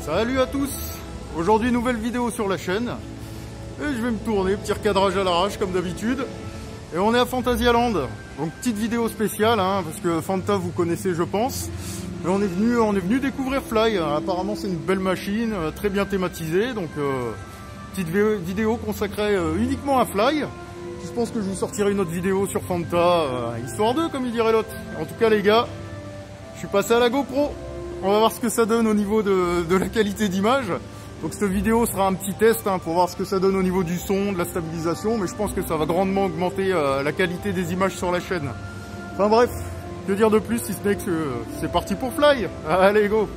Salut à tous. Aujourd'hui nouvelle vidéo sur la chaîne. Et je vais me tourner, petit recadrage à l'arrache comme d'habitude. Et on est à Phantasialand. Donc petite vidéo spéciale, hein, parce que Fanta vous connaissez je pense. Et on est venu découvrir Fly. Apparemment c'est une belle machine, très bien thématisée. Donc petite vidéo consacrée uniquement à Fly. Je pense que je vous sortirai une autre vidéo sur Fanta, histoire d'eux comme il dirait l'autre. En tout cas les gars, je suis passé à la GoPro. On va voir ce que ça donne au niveau de la qualité d'image. Donc cette vidéo sera un petit test pour voir ce que ça donne au niveau du son, de la stabilisation. Mais je pense que ça va grandement augmenter la qualité des images sur la chaîne. Enfin bref, que dire de plus si ce n'est que c'est parti pour Fly. Allez go.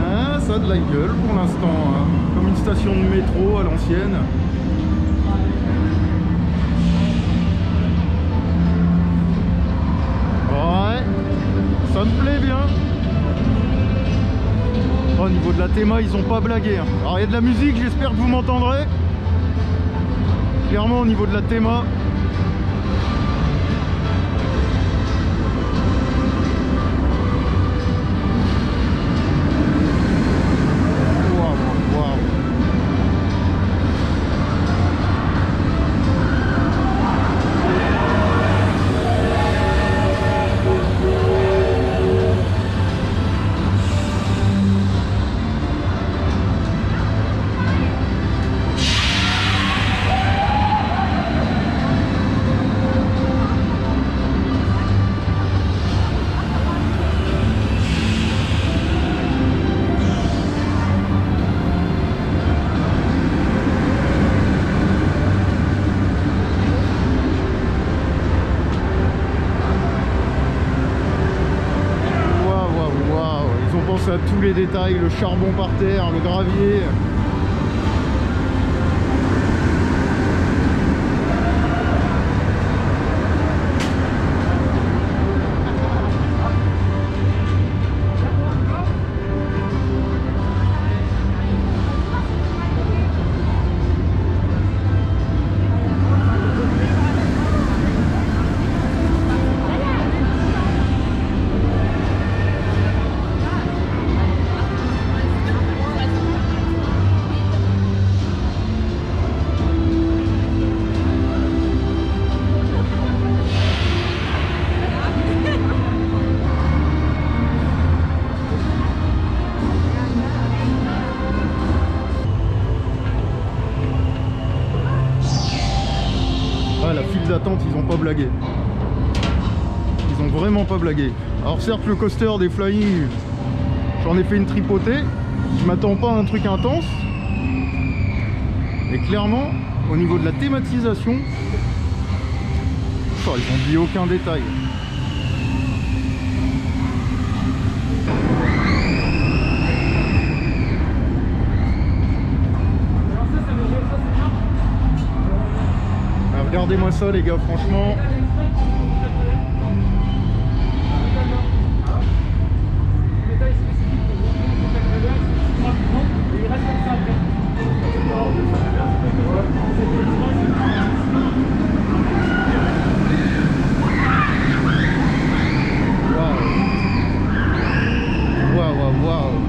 Ah, ça a de la gueule pour l'instant, hein. Comme une station de métro à l'ancienne. Ça me plaît bien. Au niveau de la théma, ils ont pas blagué. Alors il y a de la musique, j'espère que vous m'entendrez. Clairement au niveau de la théma. À tous les détails, le charbon par terre, le gravier. La file d'attente, ils ont pas blagué. Ils ont vraiment pas blagué. Alors certes le coaster des Flying, j'en ai fait une tripotée. Je m'attends pas à un truc intense. Mais clairement, au niveau de la thématisation, ils ont oublié aucun détail. Regardez-moi ça les gars, franchement. Waouh.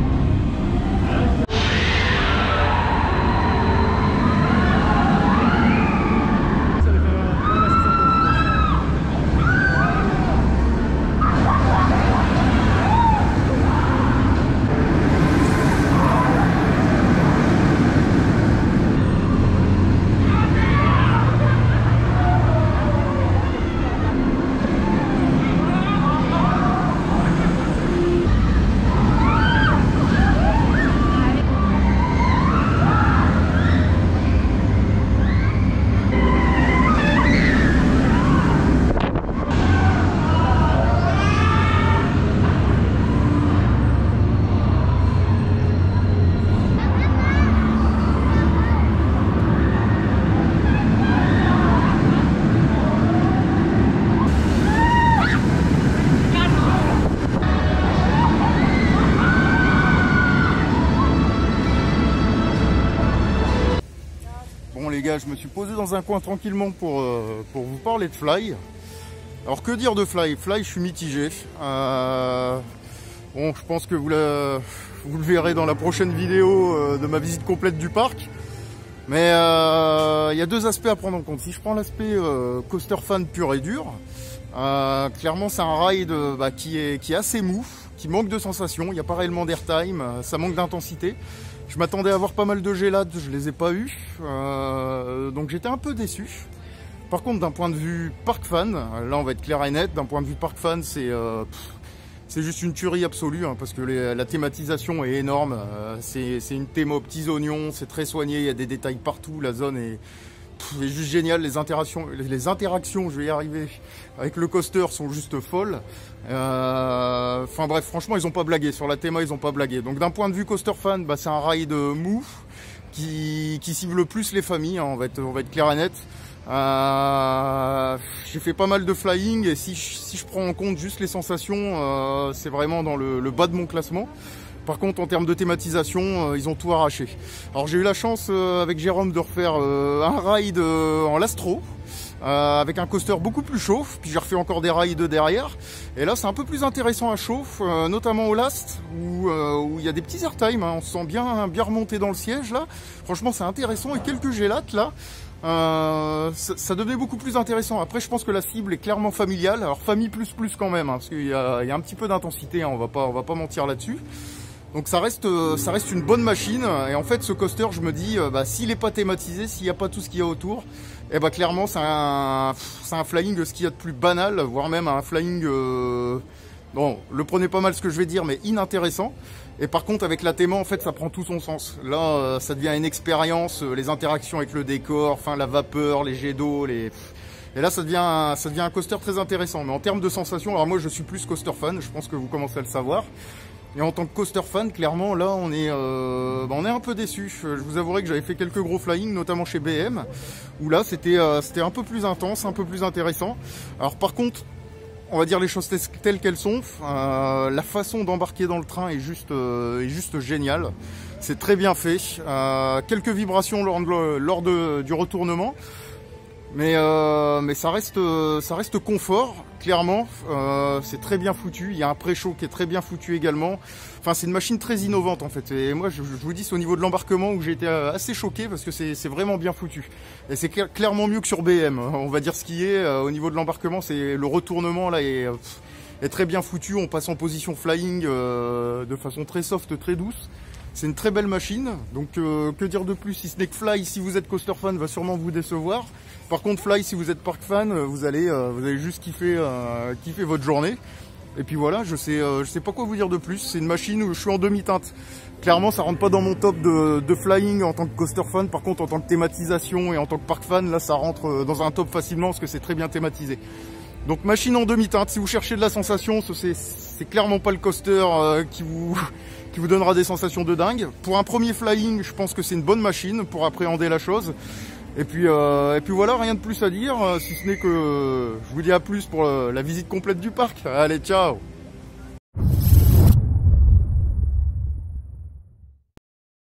les gars, je me suis posé dans un coin tranquillement pour vous parler de Fly. Alors que dire de Fly? Fly, je suis mitigé. Bon, je pense que vous le verrez dans la prochaine vidéo de ma visite complète du parc. Mais il y a deux aspects à prendre en compte. Si je prends l'aspect coaster fan pur et dur, clairement c'est un ride qui est assez mou, qui manque de sensations. Il n'y a pas réellement d'airtime, ça manque d'intensité. Je m'attendais à avoir pas mal de gélades, je les ai pas eu, donc j'étais un peu déçu. Par contre, d'un point de vue park fan, là on va être clair et net, d'un point de vue park fan, c'est juste une tuerie absolue, hein, parce que la thématisation est énorme. C'est une théma aux petits oignons, c'est très soigné, il y a des détails partout, la zone est juste géniale. Les interactions, je vais y arriver, avec le coaster sont juste folles. Enfin bref, franchement, ils ont pas blagué. Sur la théma, ils ont pas blagué. Donc d'un point de vue coaster fan, c'est un ride mou qui cible plus les familles, hein, on va être clair et net. J'ai fait pas mal de flying et si je prends en compte juste les sensations, c'est vraiment dans le bas de mon classement. Par contre, en termes de thématisation, ils ont tout arraché. Alors j'ai eu la chance avec Jérôme de refaire un ride en Lastro, avec un coaster beaucoup plus chaud, puis j'ai refait encore des rides derrière. Et là c'est un peu plus intéressant à chauffe, notamment au last, où il y a des petits airtime, hein, on se sent bien remonté dans le siège là. Franchement c'est intéressant, et quelques gélates là. Ça devenait beaucoup plus intéressant. Après je pense que la cible est clairement familiale, alors famille plus quand même, hein, parce qu'il y a un petit peu d'intensité, hein, on va pas mentir là-dessus. Donc ça reste une bonne machine, et en fait ce coaster, je me dis, s'il n'est pas thématisé, s'il n'y a pas tout ce qu'il y a autour, et clairement c'est un flying ce qu'il y a de plus banal, voire même un flying, bon, le prenez pas mal ce que je vais dire, mais inintéressant. Et par contre avec la théma, en fait ça prend tout son sens. Là ça devient une expérience, les interactions avec le décor, enfin la vapeur, les jets d'eau, et là ça devient un coaster très intéressant. Mais en termes de sensations, alors moi je suis plus coaster fan, je pense que vous commencez à le savoir. Et en tant que coaster fan, clairement, là, on est un peu déçu. Je vous avouerai que j'avais fait quelques gros flying, notamment chez BM, où là, c'était un peu plus intense, un peu plus intéressant. Alors par contre, on va dire les choses telles qu'elles sont. La façon d'embarquer dans le train est juste géniale. C'est très bien fait. Quelques vibrations lors du retournement. Mais ça reste confort, clairement. C'est très bien foutu. Il y a un pré-chaud qui est très bien foutu également. Enfin, c'est une machine très innovante en fait. Et moi, je vous dis, c'est au niveau de l'embarquement où j'ai été assez choqué, parce que c'est vraiment bien foutu. Et c'est clairement mieux que sur BM. On va dire ce qui est. Au niveau de l'embarquement, c'est le retournement là est très bien foutu. On passe en position flying de façon très soft, très douce. C'est une très belle machine, donc que dire de plus, si ce n'est que Fly, si vous êtes coaster fan, va sûrement vous décevoir. Par contre Fly, si vous êtes park fan, vous allez juste kiffer votre journée. Et puis voilà, je sais pas quoi vous dire de plus. C'est une machine où je suis en demi-teinte. Clairement ça rentre pas dans mon top de flying en tant que coaster fan. Par contre en tant que thématisation et en tant que park fan, là ça rentre dans un top facilement, parce que c'est très bien thématisé. Donc machine en demi-teinte, si vous cherchez de la sensation, c'est clairement pas le coaster qui vous donnera des sensations de dingue. Pour un premier flying, je pense que c'est une bonne machine pour appréhender la chose. Et puis voilà, rien de plus à dire, si ce n'est que je vous dis à plus pour la visite complète du parc. Allez, ciao!